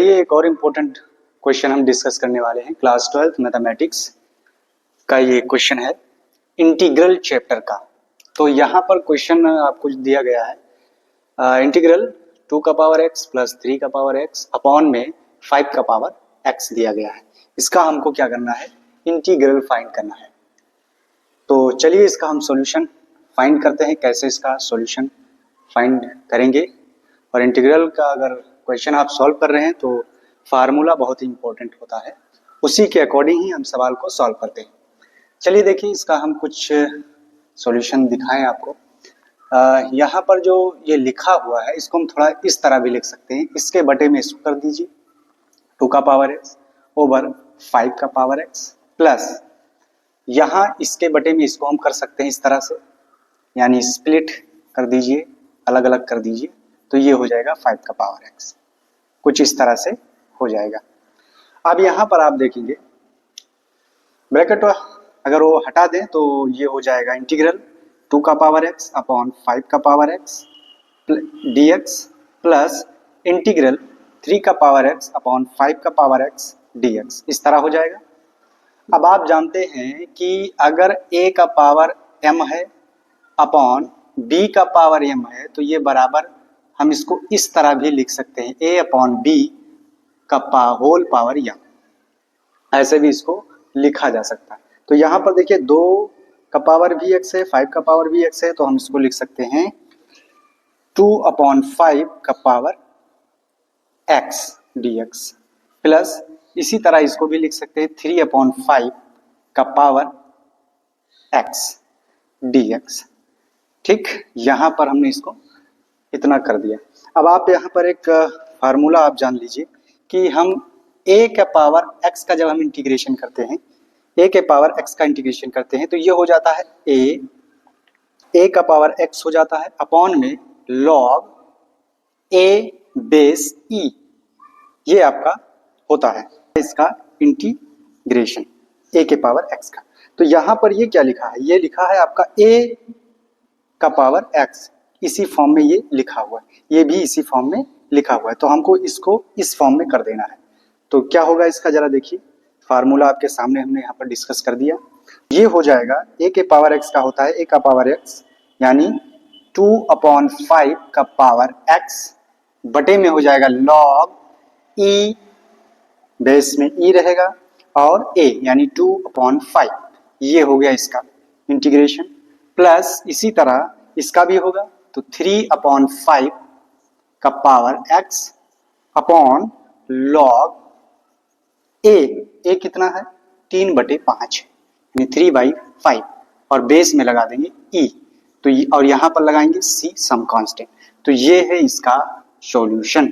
चलिए एक और इम्पोर्टेंट क्वेश्चन हम डिस्कस करने वाले हैं। क्लास 12th मैथमेटिक्स का ये क्वेश्चन है इंटीग्रल चैप्टर का। तो यहाँ पर क्वेश्चन आपको दिया गया है इंटीग्रल 2 का पावर x प्लस 3 का पावर x अपॉन में 5 का पावर x दिया गया है। इसका हमको क्या करना है, इंटीग्रल फाइंड करना है। तो चलिए इसका हम सॉल्यूशन फाइंड करते हैं। कैसे इसका सॉल्यूशन फाइंड करेंगे, और इंटीग्रल का अगर क्वेश्चन आप सॉल्व कर रहे हैं तो फार्मूला बहुत ही इंपॉर्टेंट होता है, उसी के अकॉर्डिंग ही हम सवाल को सॉल्व करते हैं। चलिए देखिए इसका हम कुछ सॉल्यूशन दिखाएं आपको। यहाँ पर जो ये लिखा हुआ है इसको हम थोड़ा इस तरह भी लिख सकते हैं। इसके बटे में इसको कर दीजिए 2 का पावर x ओवर 5 का पावर x प्लस यहाँ इसके बटे में इसको हम कर सकते हैं इस तरह से, यानी स्प्लिट कर दीजिए, अलग अलग कर दीजिए, तो ये हो जाएगा 5 का पावर x, कुछ इस तरह से हो जाएगा। अब यहाँ पर आप देखेंगे ब्रैकेट अगर वो हटा दें तो ये हो जाएगा इंटीग्रल 2 का पावर x अपॉन 5 का power x dx plus integral 3 का पावर x अपॉन 5 का पावर x dx, इस तरह हो जाएगा। अब आप जानते हैं कि अगर a का पावर m है अपॉन b का पावर m है तो ये बराबर हम इसको इस तरह भी लिख सकते हैं a अपॉन b का होल पावर m, ऐसे भी इसको लिखा जा सकता है। तो यहाँ पर देखिए 2 का पावर भी x है, 5 का पावर भी x है, तो हम इसको लिख सकते हैं 2 अपॉन 5 का पावर x dx प्लस इसी तरह इसको भी लिख सकते हैं 3 अपॉन 5 का पावर x dx। ठीक, यहाँ पर हमने इसको इतना कर दिया। अब आप यहाँ पर एक फार्मूला आप जान लीजिए कि हम a के पावर x का जब हम इंटीग्रेशन करते हैं, a के पावर x का इंटीग्रेशन करते हैं तो ये हो जाता है a का पावर x हो जाता है अपॉन में log a बेस e, ये आपका होता है इसका इंटीग्रेशन a के पावर x का। तो यहाँ पर ये क्या लिखा है, ये लिखा है आपका a का पावर x, इसी फॉर्म में ये लिखा हुआ है, ये भी इसी फॉर्म में लिखा हुआ है, तो हमको इसको इस फॉर्म में कर देना है। तो क्या होगा इसका जरा देखिए, फार्मूला आपके सामने हमने यहाँ पर डिस्कस कर दिया। ये हो जाएगा a के पावर x का होता है a का पावर x यानी 2 अपॉन 5 का पावर x बटे में हो जाएगा log e, बेस में e रहेगा, और a यानी 2 अपॉन 5, ये हो गया इसका इंटीग्रेशन, प्लस इसी तरह इसका भी होगा तो 3 अपॉन 5 का power x upon log a कितना है 3/5 यानी 3/5, और बेस में लगा देंगे e, तो और यहाँ पर लगाएंगे c सम कांस्टेंट। तो ये है इसका सॉल्यूशन।